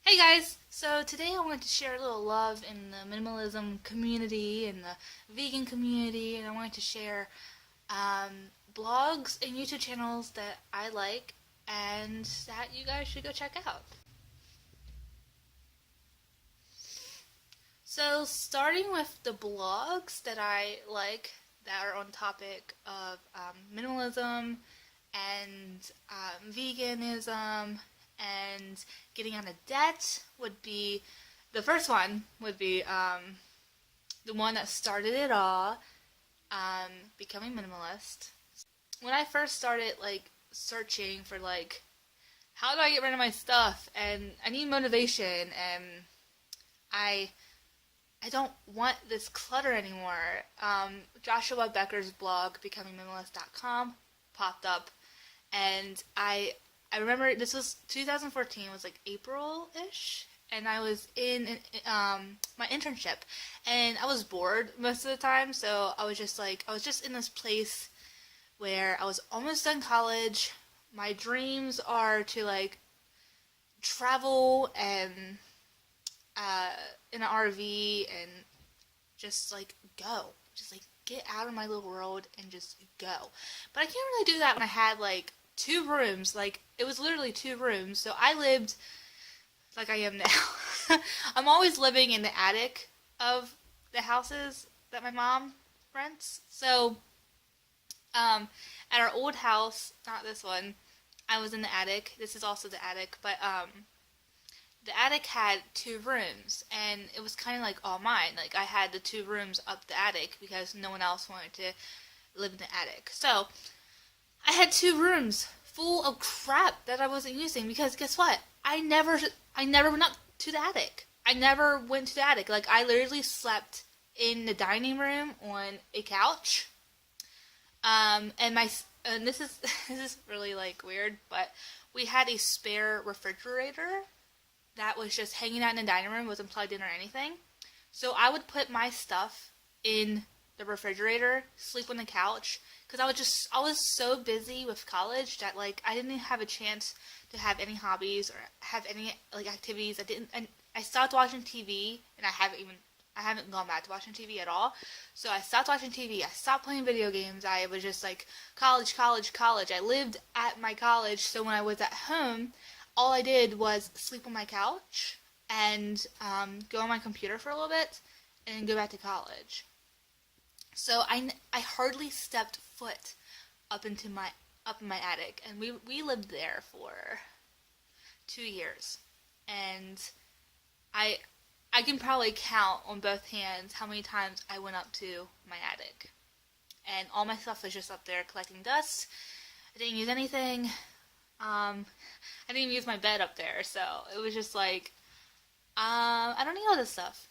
Hey guys! So today I wanted to share a little love in the minimalism community and the vegan community, and I wanted to share blogs and YouTube channels that I like and that you guys should go check out. So starting with the blogs that I like that are on topic of minimalism and veganism and getting out of debt would be the first one would be the one that started it all, becoming minimalist. When I first started searching for how do I get rid of my stuff, and I need motivation, and I I don't want this clutter anymore. Joshua Becker's blog, becomingminimalist.com, popped up, and I remember this was 2014, was like April-ish, and I was in my internship, and I was bored most of the time, so I was just in this place where I was almost done college. My dreams are to travel and in an RV and just go, get out of my little world and just go. But I can't really do that when I had two rooms. It was literally two rooms. So I lived like I am now. I'm always living in the attic of the houses that my mom rents. So at our old house, not this one, I was in the attic. This is also the attic, but the attic had two rooms, and it was kind of all mine. I had the two rooms up the attic because no one else wanted to live in the attic. So I had two rooms full of crap that I wasn't using because guess what? I never went up to the attic. I never went to the attic. I literally slept in the dining room on a couch. And this is this is really weird, but we had a spare refrigerator that was just hanging out in the dining room, wasn't plugged in or anything. So I would put my stuff in the refrigerator, sleep on the couch, because I was so busy with college that I didn't have a chance to have any hobbies or have any activities. I stopped watching TV, and I haven't gone back to watching TV at all. So I stopped watching TV. I stopped playing video games. I was just college, college, college. I lived at my college, so when I was at home, all I did was sleep on my couch and go on my computer for a little bit and go back to college. So I hardly stepped foot up in my attic, and we lived there for 2 years, and I can probably count on both hands how many times I went up to my attic, and all my stuff was just up there collecting dust. I didn't use anything. I didn't even use my bed up there, so it was just I don't need all this stuff.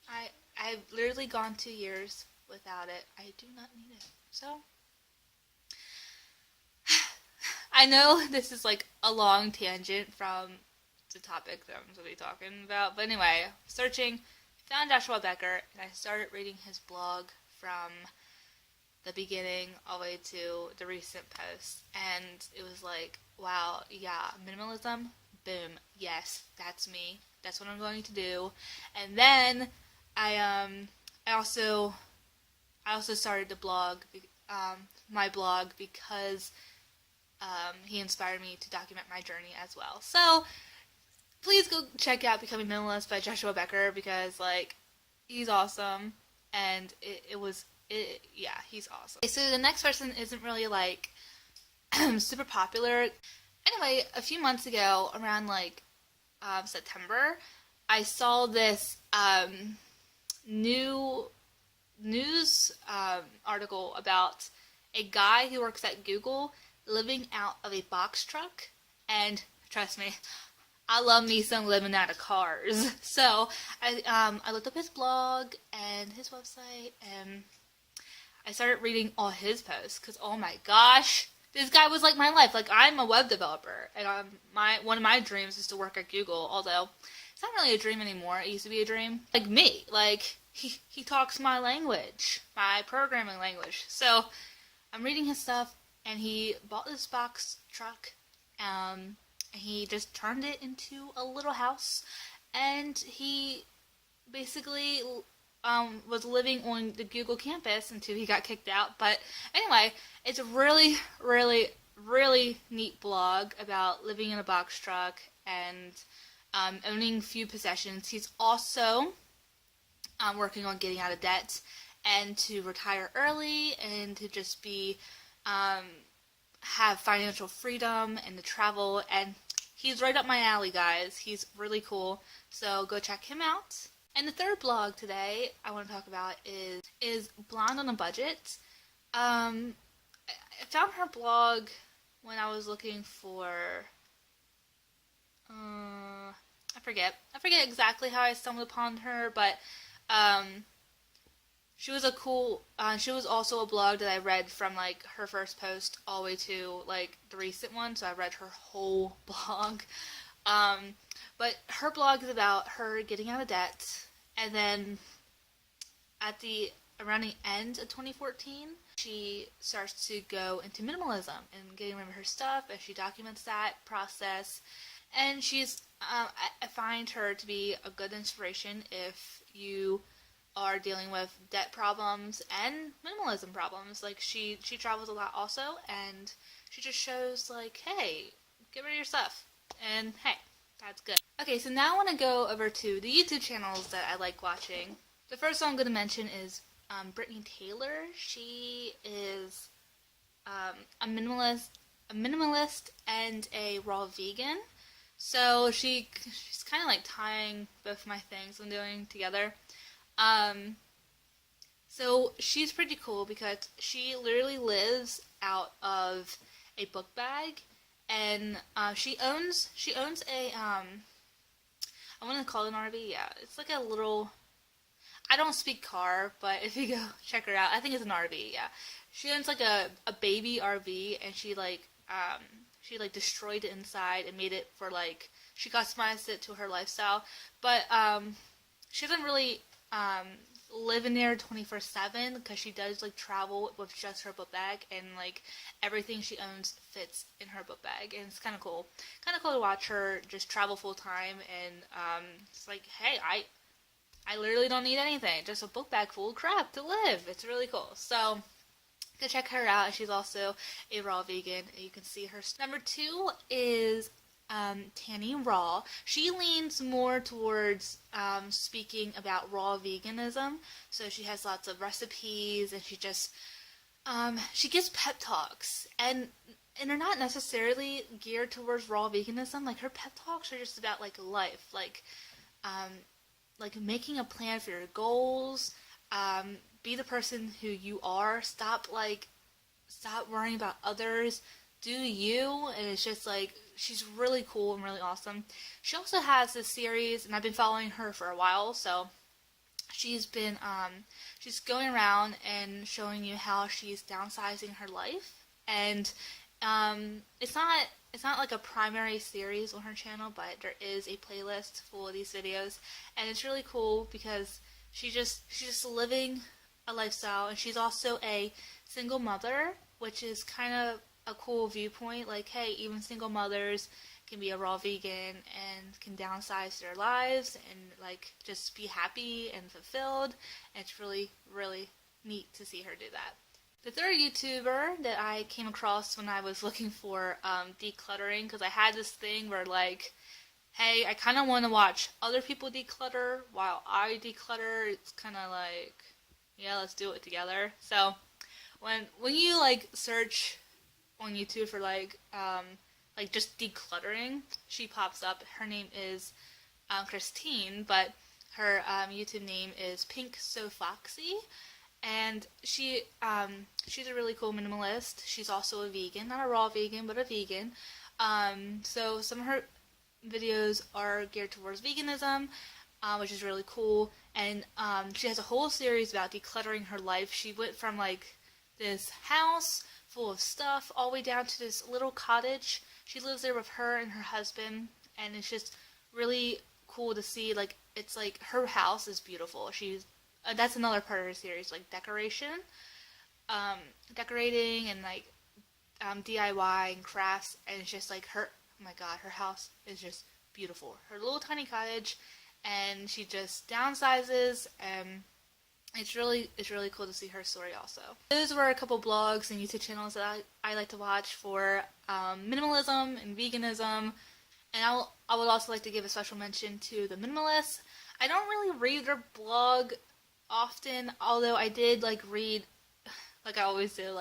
I've literally gone 2 years without it. I do not need it. So I know this is a long tangent from the topic that I'm going to be talking about, but anyway, searching, found Joshua Becker, and I started reading his blog from the beginning all the way to the recent posts, and it was wow, yeah, minimalism, boom, yes, that's me, that's what I'm going to do. And then I also started the blog, my blog, because he inspired me to document my journey as well. So please go check out Becoming Minimalist by Joshua Becker, because he's awesome, and yeah, he's awesome. Okay, so the next person isn't really super popular. Anyway, a few months ago, around September, I saw this new news article about a guy who works at Google living out of a box truck, and trust me, I love me some living out of cars. So I looked up his blog and his website, and I started reading all his posts, because oh my gosh, this guy was my life. I'm a web developer, and one of my dreams is to work at Google, although it's not really a dream anymore. It used to be a dream. Me, he talks my language, my programming language. So I'm reading his stuff, and he bought this box truck, and he just turned it into a little house, and he basically was living on the Google campus until he got kicked out. But anyway, it's a really, really, really neat blog about living in a box truck and owning few possessions. He's also working on getting out of debt and to retire early and to just be have financial freedom and to travel. And he's right up my alley, guys. He's really cool, so go check him out. And the third blog today I want to talk about is Blonde on a Budget. I found her blog when I was looking for I forget exactly how I stumbled upon her, but she was she was also a blog that I read from like her first post all the way to like the recent one, so I read her whole blog. But her blog is about her getting out of debt, and then around the end of 2014, she starts to go into minimalism and getting rid of her stuff, and she documents that process. And I find her to be a good inspiration if you are dealing with debt problems and minimalism problems. Like, she travels a lot also, and she just shows, like, hey, get rid of your stuff. And, hey, that's good. Okay, so now I want to go over to the YouTube channels that I like watching. The first one I'm going to mention is Brittany Taylor. She is a minimalist and a raw vegan. So she's kind of like tying both my things I'm doing together. So she's pretty cool because she literally lives out of a book bag, and she owns a I want to call it an RV. Yeah, it's like a little. I don't speak car, but if you go check her out, I think it's an RV. Yeah, she owns like a baby RV, and she destroyed it inside and made it for like, she customized it to her lifestyle, but she doesn't really live in there 24/7 because she does like travel with just her book bag, and like everything she owns fits in her book bag, and it's kind of cool to watch her just travel full time. And it's like, hey, I literally don't need anything, just a book bag full of crap to live. It's really cool. So go check her out. She's also a raw vegan. You can see her. Number 2 is Tanny Raw. She leans more towards speaking about raw veganism. So she has lots of recipes, and she just she gives pep talks, and they're not necessarily geared towards raw veganism. Like, her pep talks are just about like life, like making a plan for your goals. Be the person who you are. Stop worrying about others. Do you. And it's just like, she's really cool and really awesome. She also has this series, and I've been following her for a while, so she's been she's going around and showing you how she's downsizing her life. And it's not like a primary series on her channel, but there is a playlist full of these videos, and it's really cool because she's just living a lifestyle, and she's also a single mother, which is kind of a cool viewpoint. Like, hey, even single mothers can be a raw vegan and can downsize their lives and like just be happy and fulfilled. And it's really, really neat to see her do that. The third YouTuber that I came across when I was looking for decluttering, because I had this thing where like, hey, I kind of want to watch other people declutter while I declutter. It's kind of like, yeah, let's do it together. So when you like search on YouTube for like just decluttering, she pops up. Her name is Christine, but her YouTube name is Pink So Foxy, and she's a really cool minimalist. She's also a vegan, not a raw vegan, but a vegan. So some of her videos are geared towards veganism, which is really cool. And she has a whole series about decluttering her life. She went from like this house full of stuff all the way down to this little cottage. She lives there with her and her husband, and it's just really cool to see. Like, it's like her house is beautiful. That's another part of her series, like decorating and like DIY and crafts, and it's just like my god, her house is just beautiful. Her little tiny cottage, and she just downsizes, and it's really cool to see her story also. Those were a couple blogs and YouTube channels that I like to watch for minimalism and veganism. And I would also like to give a special mention to the minimalists. I don't really read their blog often, although I did read, like I always do,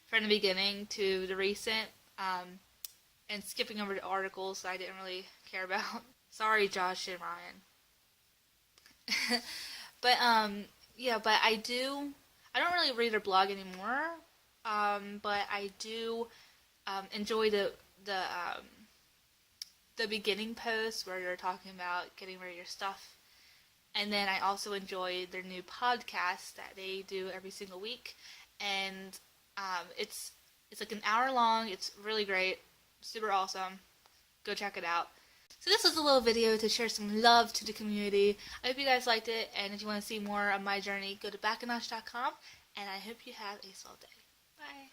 from the beginning to the recent, and skipping over the articles that I didn't really care about. Sorry, Josh and Ryan. But yeah, but I don't really read their blog anymore, but I do enjoy the beginning posts where they're talking about getting rid of your stuff. And then I also enjoy their new podcast that they do every single week. And it's like an hour long. It's really great. Super awesome. Go check it out. So this was a little video to share some love to the community. I hope you guys liked it. And if you want to see more of my journey, go to backandnosh.com. And I hope you have a swell day. Bye.